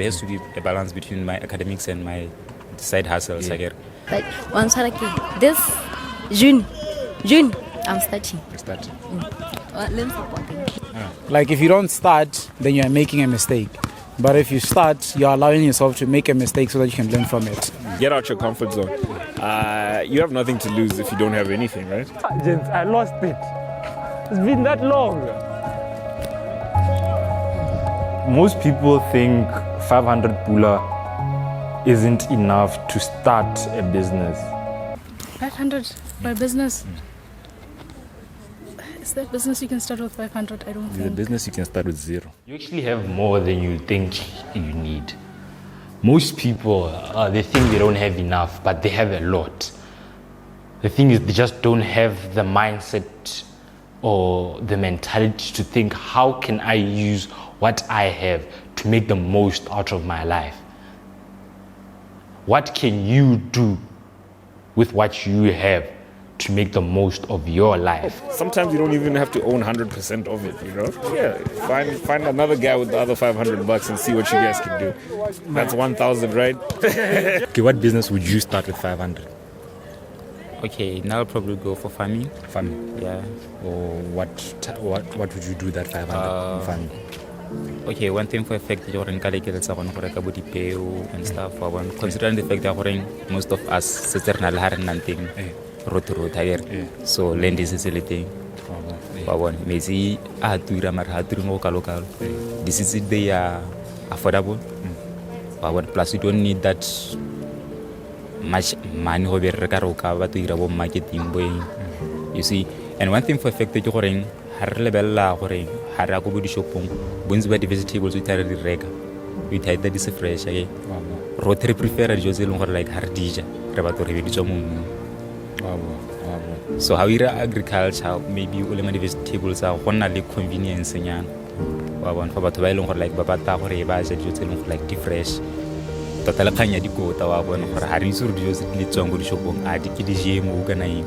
There has to be a balance between my academics and my side hustles. Yeah. I get. Like once this June, I'm starting. Learn supporting. Like if you don't start, then you are making a mistake. But if you start, you're allowing yourself to make a mistake so that you can learn from it. Get out your comfort zone. You have nothing to lose if you don't have anything, right? Gents, I lost it. It's been that long. Most people think 500 pula isn't enough to start a business. 500 for a business? Is there a business you can start with 500? I don't think. The business you can start with 0. You actually have more than you think you need. Most people, they think they don't have enough, but they have a lot. The thing is, they just don't have the mindset or the mentality to think, how can I use what I have to make the most out of my life? What can you do with what you have to make the most of your life? Sometimes you don't even have to own 100% of it, you know? Yeah, find another guy with the other $500 and see what you guys can do. That's 1,000, right? Okay, what business would you start with 500? Okay, now I'll probably go for farming. Farming? Yeah. Or what would you do with that 500 in farming? Okay, one thing for a fact is and stuff. Considering the fact that most of us sit there and nothing. So land is a thing. Maybe I do local. This is they are affordable. Plus you don't need that much money over to marketing. You see, and one thing for effect that you're harako bo dishopong bontsi ba di-vegetables o ithare di reka o ithaeta di se fresh ke rotlhe re prefera dijo tse e leng gore like ha re dija re batlo re be di tswa mo mmung. So how you agriculture, maybe o lema di-vegetables a go nna le convenience nyana wa bona fa batho ba e leng gore like ba bata gore ba ja dijo tse e leng gore like di fresh tota le kganya dikota wa bona gore ha re itse gore dijo tse di le tswang go dishopong a di ke di GMO kana eng.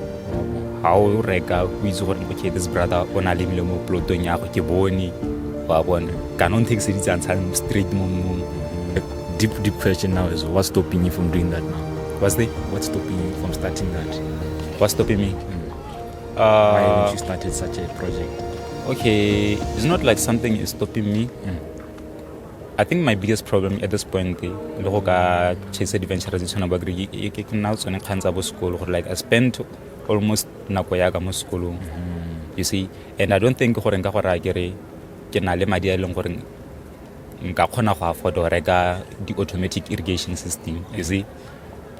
How reka o itse gore okay, this brother o na le mo plotong ya go ke bone wa bona canon takes it and straight mo. Deep question now is, what's stopping you from doing that now? What's stopping you from starting that? What's stopping me? Why haven't you started such a project? Okay, it's not like something is stopping me. I think my biggest problem at this point is chase adventures in school. Like I spent almost nakoyaga mo school. You see, and I don't think gore nka gore akere ke na le madi a leng gore nka khona go afford go reka the automatic irrigation system. You see,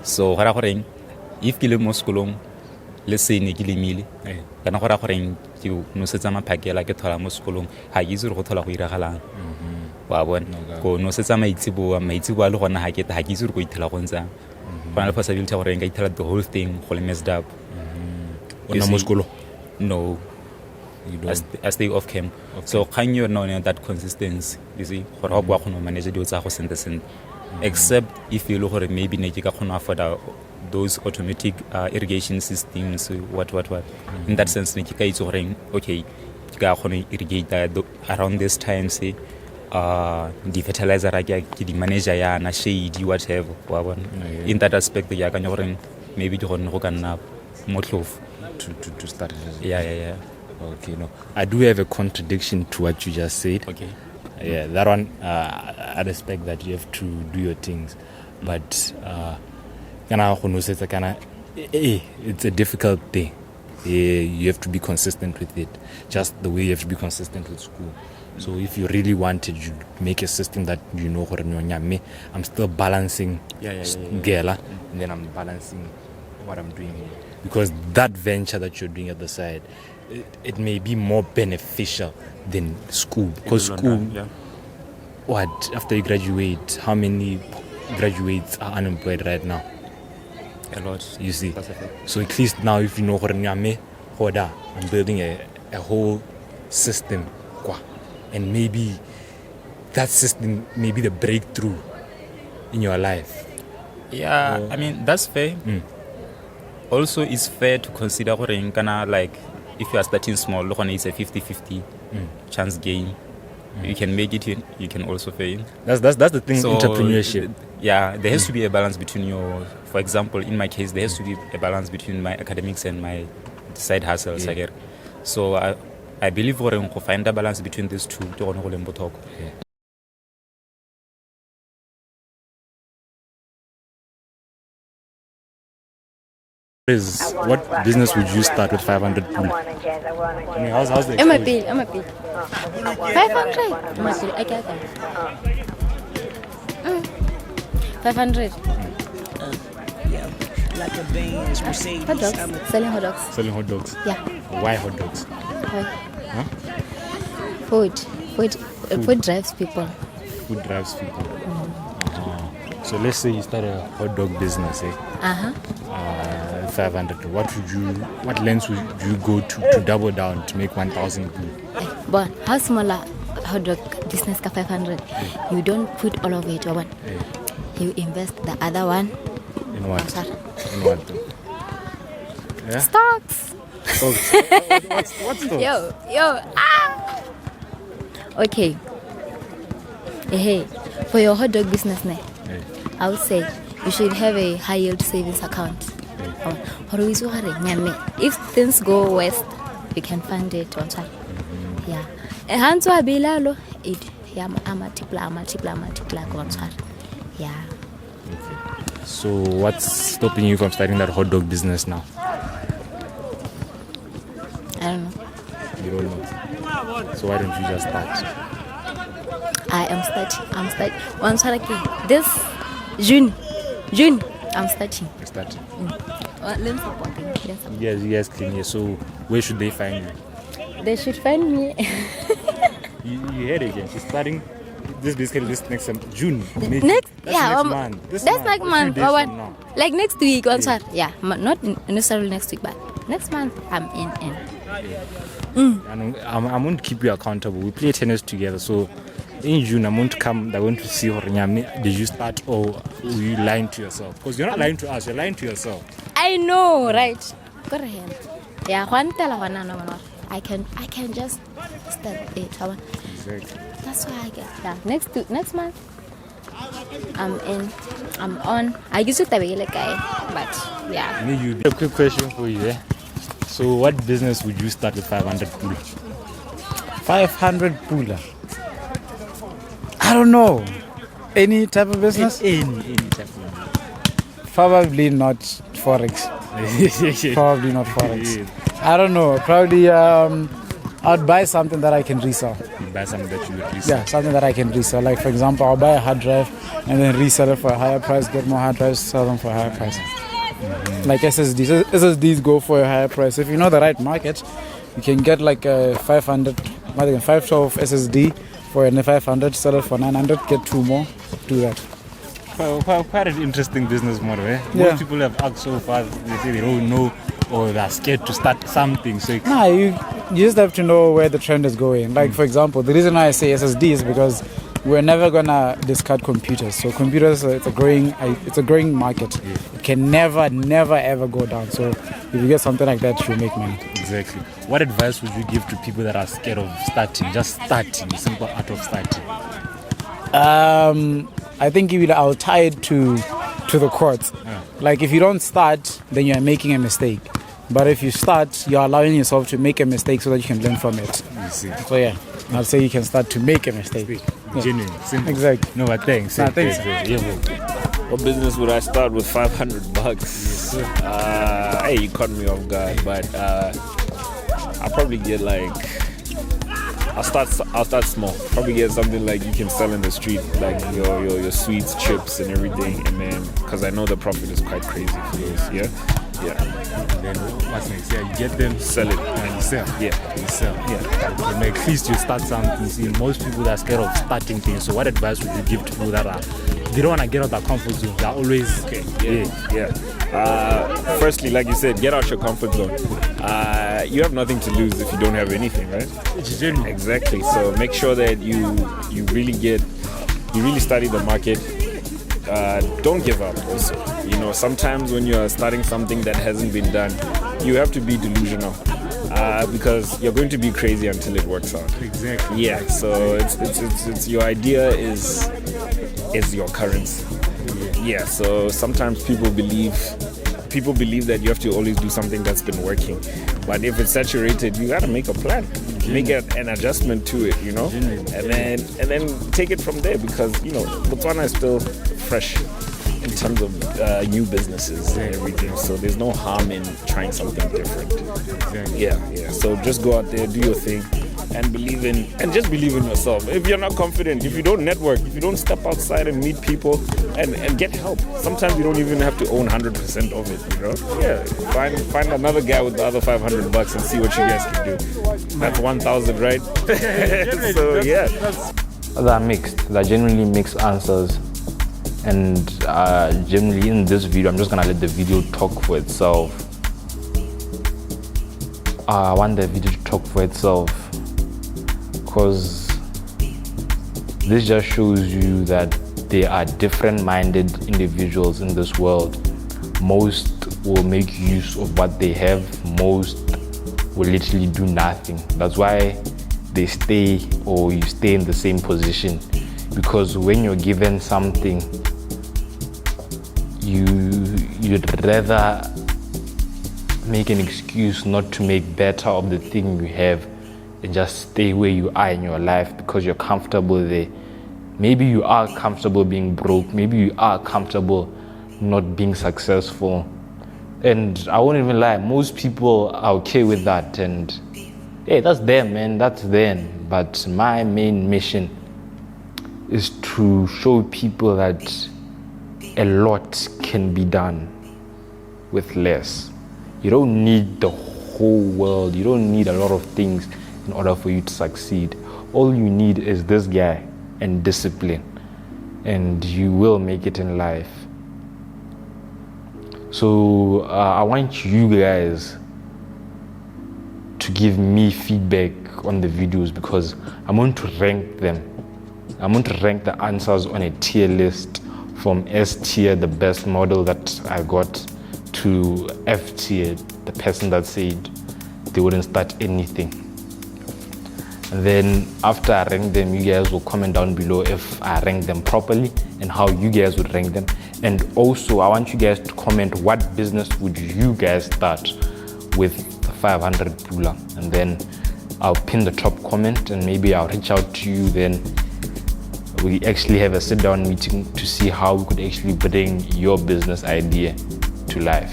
so gara gore if ke le mo schoolong le sene ke le mile kana gore gore ke no setsa maphakela ke thola mo schoolong ha ke itse go thola go iragalang wa bona go no setsa maitsibo le gona ha ke itse go ithela go ntsa bona le possibility gore nka ithela the whole thing go le messed up. Mo school? No, you don't. I stay off cam. Okay. So can you know that consistency? You see, for how we can manage the other send. Except if you look at maybe you can afford those automatic irrigation systems. What? In that sense, you can okay, you can irrigate around this time. Say, the fertilizer, the manager, na shade, whatever. In that aspect, you can maybe you can more to start it. Yeah. Okay, no. I do have a contradiction to what you just said. Okay. Yeah, that one, I respect that you have to do your things. But it's a difficult thing. You have to be consistent with it. Just the way you have to be consistent with school. So if you really wanted, you make a system that you know, I'm still balancing Gela, and then I'm balancing what I'm doing here. Because that venture that you're doing at the side, it may be more beneficial than school. Because school, what, after you graduate, how many graduates are unemployed right now? A lot. You see. So at least now if you know I'm building a whole system. And maybe that system may be the breakthrough in your life. Yeah, I mean, that's fair. Also, it's fair to consider like if you are starting small, it's a 50-50 chance game. You can make it, you can also fail. That's the thing. So, Entrepreneurship. Yeah, there has to be a balance between for example, in my case, there has to be a balance between my academics and my side hustles. Yeah. So I believe we're going to find a balance between these two. What business would you start with 500 pula? I mean, how's the I'm a experience? bill. 500. I'm a bill. I get that. 500. Hot dogs. Selling hot dogs. Selling hot dogs. Yeah. Why hot dogs? Why? Huh? Food drives people. Food drives people. So let's say you start a hot dog business, 500. What lengths would you go to double down to make 1,000? But how smaller hot dog business ka 500? You don't put all of it one. You invest the other one. In what? Sorry. In what? Yeah? Stocks. What's stocks? Yo. Okay. Hey, for your hot dog business, I would say you should have a high yield savings account. If things go west, you can fund it on time. Yeah. And so I be lalo it. Yeah, multiply. Yeah. So what's stopping you from starting that hot dog business now? I don't know. You don't know. So why don't you just start? I'm starting. One saraki. This June, I'm starting. You're starting. Learn supporting. Yes, you guys can hear. So where should they find you? They should find me. You heard it again. She's starting this basically this next June. Maybe. Next month. That's next month. Like next week, yeah, not necessarily next week, but next month I'm in. I won't keep you accountable. We play tennis together, so in June I won't come. I want to see did you start or were you lying to yourself? Because you're not lying to us, you're lying to yourself. I know, right? Go ahead. Yeah, I can just start it. Exactly. That's why I get next month. I'm on. I used to be like guy, but yeah. A quick question for you. So what business would you start with 500 pula? 500 pula. I don't know. Any type of business? Any type of business. Probably not Forex. Probably not Forex. Yeah. I don't know. Probably I'd buy something that I can resell. You buy something that you would resell? Yeah, something that I can resell. Like for example, I'll buy a hard drive and then resell it for a higher price, get more hard drives, sell them for a higher price. Like SSDs. SSDs go for a higher price. If you know the right market, you can get like a 512 SSD for a 500, sell it for 900, get 2 more, do that. Quite an interesting business model, Yeah. Most people have asked so far, they say they don't know or they're scared to start something. So Nah, you just have to know where the trend is going. Like for example, the reason why I say SSD is because we're never gonna discard computers. So computers, it's a growing market. Yeah. It can never ever go down. So if you get something like that, you'll make money. Exactly. What advice would you give to people that are scared of starting, just starting, the simple art of starting? I think I'll tie it to the courts. Yeah. Like if you don't start, then you're making a mistake. But if you start, you're allowing yourself to make a mistake so that you can learn from it. You see. So yeah, I'll say you can start to make a mistake. Yeah. Genuine, simple. Exactly. No, but thanks. Nah, thanks. What business would I start with $500? Hey, you caught me off guard, but I'll probably get I'll start small. Probably get something like you can sell in the street, like your sweets, chips, and everything, and then because I know the profit is quite crazy for those. Yeah. Then what's next? Yeah, you get them, Sell it. and you sell. Yeah. You sell. Yeah. And at least you start something. See, most people are scared of starting things. So what advice would you give to people that they don't want to get out of their comfort zone? They're always Yeah. Firstly, like you said, get out your comfort zone. You have nothing to lose if you don't have anything, right? It's genuine. Exactly. So make sure that you really study the market. Don't give up also. Sometimes when you're starting something that hasn't been done, you have to be delusional. because you're going to be crazy until it works out. Exactly. Yeah. So it's your idea is your currency. Yeah. So sometimes people believe that you have to always do something that's been working, but if it's saturated, you got to make a plan, make an adjustment to it, and then take it from there, because Botswana is still fresh in terms of new businesses and everything. So there's no harm in trying something different. Yeah. So just go out there, do your thing, and believe in yourself. If you're not confident, if you don't network, if you don't step outside and meet people and get help, sometimes you don't even have to own 100% of it. Yeah. Find another guy with the other $500 and see what you guys can do. That's 1,000, right? So yeah. They're mixed. They're generally mixed answers. And generally in this video, I'm just gonna let the video talk for itself. I want the video to talk for itself, because this just shows you that there are different-minded individuals in this world. Most will make use of what they have. Most will literally do nothing. That's why they stay, or you stay in the same position, because when you're given something, you'd rather make an excuse not to make better of the thing you have and just stay where you are in your life because you're comfortable there. Maybe you are comfortable being broke, maybe you are comfortable not being successful, and I won't even lie, most people are okay with that, and hey, that's them, man, that's them. But my main mission is to show people that a lot can be done with less. You don't need the whole world. You don't need a lot of things in order for you to succeed. All you need is this guy and discipline, and you will make it in life. So I want you guys to give me feedback on the videos, because I'm going to rank them. I'm going to rank the answers on a tier list, from S tier, the best model that I got, to F tier, the person that said they wouldn't start anything. And then after I rank them, you guys will comment down below if I rank them properly and how you guys would rank them. And also, I want you guys to comment what business would you guys start with the 500 Pula. And then I'll pin the top comment, and maybe I'll reach out to you. Then we actually have a sit-down meeting to see how we could actually bring your business idea to life.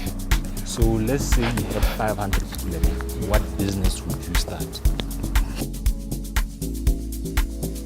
So let's say you have 500 people. What business would you start?